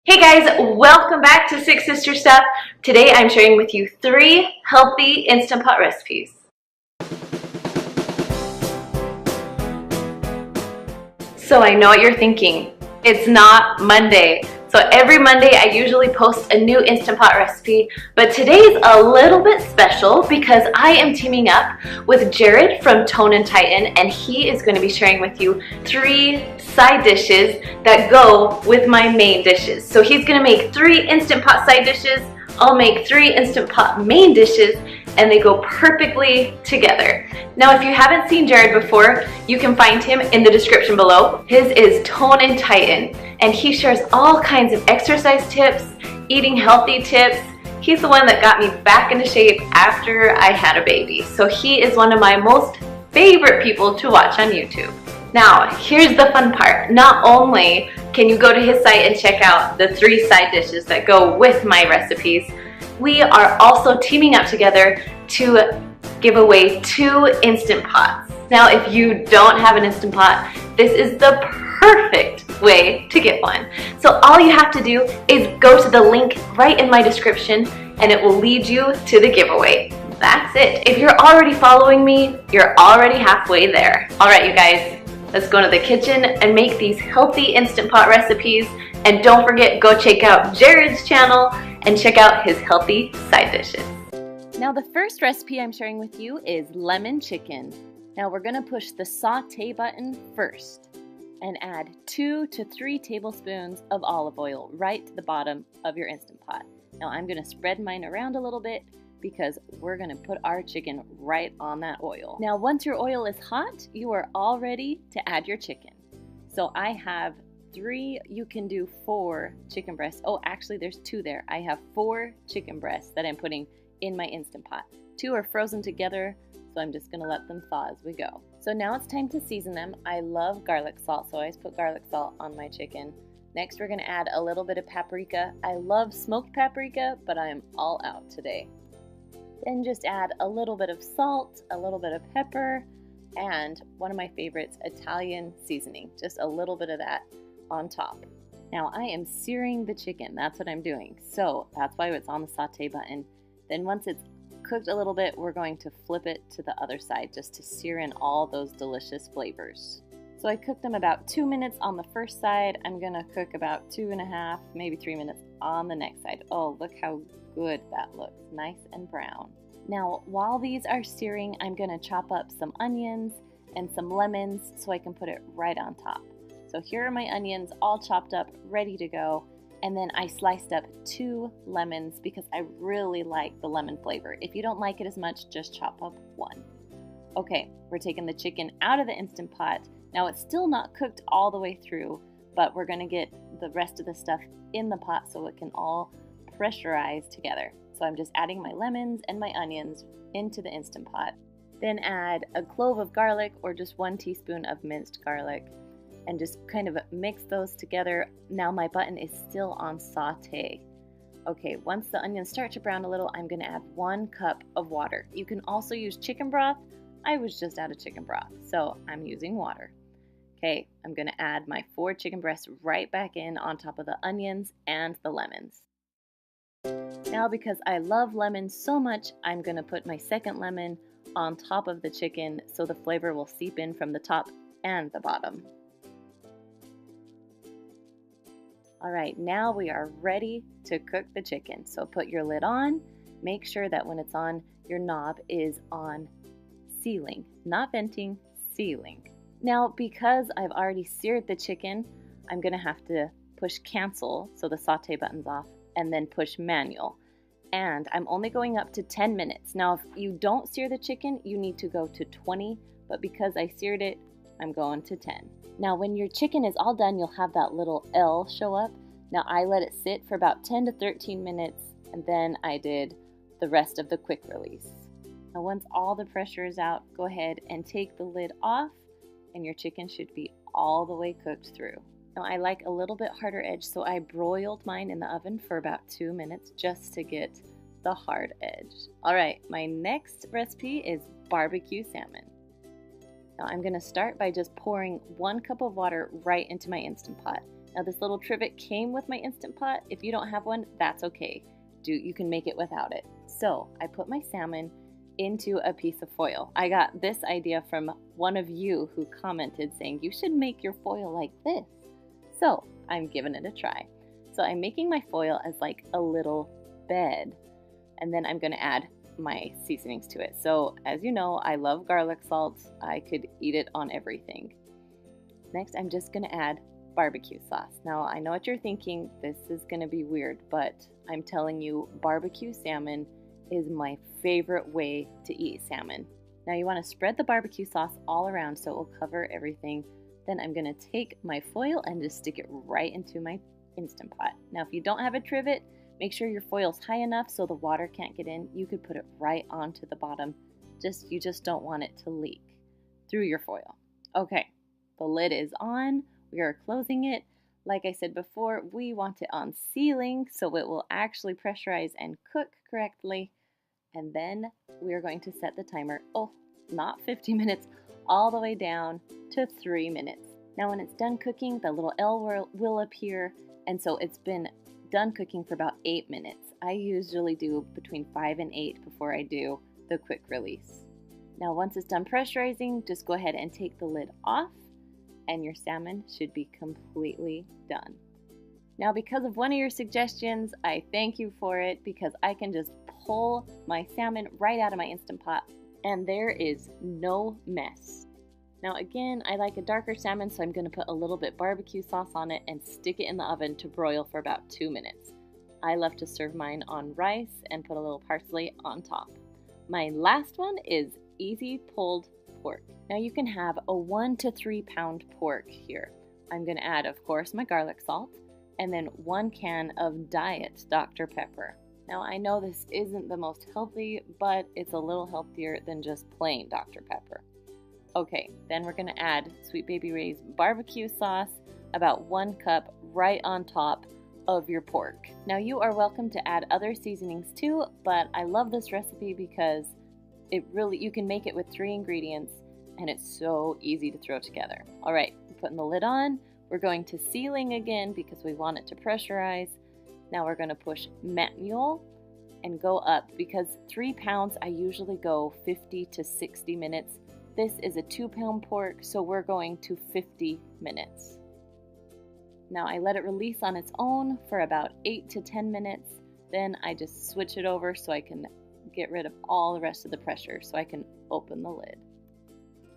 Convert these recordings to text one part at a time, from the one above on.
Hey guys, welcome back to Six Sister Stuff. Today I'm sharing with you 3 healthy Instant Pot recipes. So I know what you're thinking. It's not Monday. So every Monday I usually post a new Instant Pot recipe, but today's a little bit special because I am teaming up with Jared from Tone and Tighten, and he is going to be sharing with you 3 side dishes that go with my main dishes. So he's going to make 3 Instant Pot side dishes, I'll make 3 Instant Pot main dishes, and they go perfectly together. Now, if you haven't seen Jared before, you can find him in the description below. His is Tone and Tighten, and he shares all kinds of exercise tips, eating healthy tips. He's the one that got me back into shape after I had a baby. So he is one of my most favorite people to watch on YouTube. Now, here's the fun part. Not only can you go to his site and check out the 3 side dishes that go with my recipes, we are also teaming up together to give away 2 Instant Pots. Now, if you don't have an Instant Pot, this is the perfect way to get one. So all you have to do is go to the link right in my description and it will lead you to the giveaway. That's it. If you're already following me, you're already halfway there. All right, you guys, let's go to the kitchen and make these healthy Instant Pot recipes. And don't forget, go check out Jared's channel and check out his healthy side dishes. Now the first recipe I'm sharing with you is lemon chicken. Now we're going to push the saute button first and add 2 to 3 tablespoons of olive oil right to the bottom of your Instant Pot. Now I'm going to spread mine around a little bit because we're going to put our chicken right on that oil. Now once your oil is hot, you are all ready to add your chicken. So I have 3, you can do 4 chicken breasts. Oh, actually there's 2 there. I have 4 chicken breasts that I'm putting in my Instant Pot. 2 are frozen together, so I'm just gonna let them thaw as we go. So now it's time to season them. I love garlic salt, so I always put garlic salt on my chicken. Next, we're gonna add a little bit of paprika. I love smoked paprika, but I'm all out today. Then just add a little bit of salt, a little bit of pepper, and one of my favorites, Italian seasoning. Just a little bit of that on top. Now I am searing the chicken. That's what I'm doing. So that's why it's on the saute button. Then once it's cooked a little bit, we're going to flip it to the other side just to sear in all those delicious flavors. So I cooked them about 2 minutes on the first side. I'm gonna cook about 2.5, maybe 3 minutes on the next side. Oh, look how good that looks, nice and brown. Now, while these are searing, I'm gonna chop up some onions and some lemons so I can put it right on top. So here are my onions all chopped up, ready to go. And then I sliced up 2 lemons because I really like the lemon flavor. If you don't like it as much, just chop up 1. Okay, we're taking the chicken out of the Instant Pot. Now it's still not cooked all the way through, but we're gonna get the rest of the stuff in the pot so it can all pressurize together. So I'm just adding my lemons and my onions into the Instant Pot. Then add a clove of garlic or just 1 teaspoon of minced garlic and just kind of mix those together. Now my button is still on saute. Okay, once the onions start to brown a little, I'm gonna add 1 cup of water. You can also use chicken broth. I was just out of chicken broth, so I'm using water. Okay, I'm gonna add my 4 chicken breasts right back in on top of the onions and the lemons. Now because I love lemons so much, I'm gonna put my second lemon on top of the chicken so the flavor will seep in from the top and the bottom. All right, now we are ready to cook the chicken. So put your lid on, make sure that when it's on, your knob is on sealing, not venting, sealing. Now, because I've already seared the chicken, I'm gonna have to push cancel, so the saute button's off, and then push manual. And I'm only going up to 10 minutes. Now, if you don't sear the chicken, you need to go to 20, but because I seared it, I'm going to 10. Now, when your chicken is all done, you'll have that little L show up. Now, I let it sit for about 10 to 13 minutes, and then I did the rest of the quick release. Now, once all the pressure is out, go ahead and take the lid off, and your chicken should be all the way cooked through. Now, I like a little bit harder edge, so I broiled mine in the oven for about 2 minutes just to get the hard edge. All right, my next recipe is barbecue salmon. Now I'm gonna start by just pouring 1 cup of water right into my Instant Pot. Now this little trivet came with my Instant Pot. If you don't have one, that's okay. You can make it without it. So I put my salmon into a piece of foil. I got this idea from one of you who commented saying you should make your foil like this. So I'm giving it a try. So I'm making my foil as like a little bed, and then I'm going to add my seasonings to it. So as you know, I love garlic salt. I could eat it on everything. Next, I'm just going to add barbecue sauce. Now, I know what you're thinking. This is going to be weird, but I'm telling you, barbecue salmon is my favorite way to eat salmon. Now, you want to spread the barbecue sauce all around so it will cover everything. Then I'm going to take my foil and just stick it right into my Instant Pot. Now, if you don't have a trivet, make sure your foil's high enough so the water can't get in. You could put it right onto the bottom. You just don't want it to leak through your foil. Okay, the lid is on. We are closing it. Like I said before, we want it on sealing so it will actually pressurize and cook correctly. And then we are going to set the timer, not 50 minutes, all the way down to 3 minutes. Now when it's done cooking, the little L will appear, and so it's been done cooking for about 8 minutes. I usually do between 5 and 8 before I do the quick release. Now once it's done pressurizing, just go ahead and take the lid off, and your salmon should be completely done. Now because of one of your suggestions, I thank you for it, because I can just pull my salmon right out of my Instant Pot and there is no mess. Now again, I like a darker salmon, so I'm going to put a little bit barbecue sauce on it and stick it in the oven to broil for about 2 minutes. I love to serve mine on rice and put a little parsley on top. My last one is easy pulled pork. Now you can have a 1 to 3 pound pork here. I'm going to add, of course, my garlic salt and then 1 can of Diet Dr. Pepper. Now I know this isn't the most healthy, but it's a little healthier than just plain Dr. Pepper. Okay, then we're going to add Sweet Baby Ray's barbecue sauce, about 1 cup right on top of your pork. Now you are welcome to add other seasonings too, but I love this recipe because you can make it with 3 ingredients and it's so easy to throw together. All right, we're putting the lid on. We're going to sealing again because we want it to pressurize. Now we're going to push manual and go up. Because 3 pounds, I usually go 50 to 60 minutes. This is a 2 pound pork, so we're going to 50 minutes. Now I let it release on its own for about 8 to 10 minutes. Then I just switch it over so I can get rid of all the rest of the pressure so I can open the lid.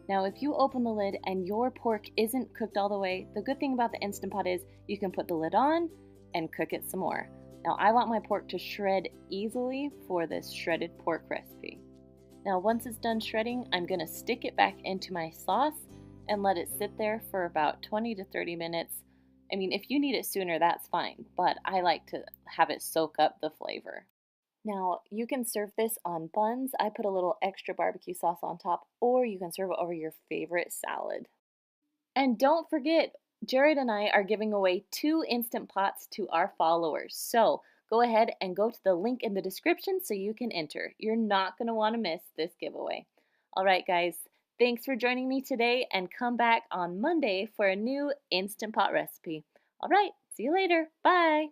Now if you open the lid and your pork isn't cooked all the way, the good thing about the Instant Pot is you can put the lid on and cook it some more. Now I want my pork to shred easily for this shredded pork recipe. Now once it's done shredding, I'm going to stick it back into my sauce and let it sit there for about 20 to 30 minutes. I mean, if you need it sooner, that's fine, but I like to have it soak up the flavor. Now you can serve this on buns. I put a little extra barbecue sauce on top, or you can serve it over your favorite salad. And don't forget, Jared and I are giving away 2 Instant Pots to our followers. So go ahead and go to the link in the description so you can enter. You're not going to want to miss this giveaway. All right, guys, thanks for joining me today, and come back on Monday for a new Instant Pot recipe. All right, see you later. Bye.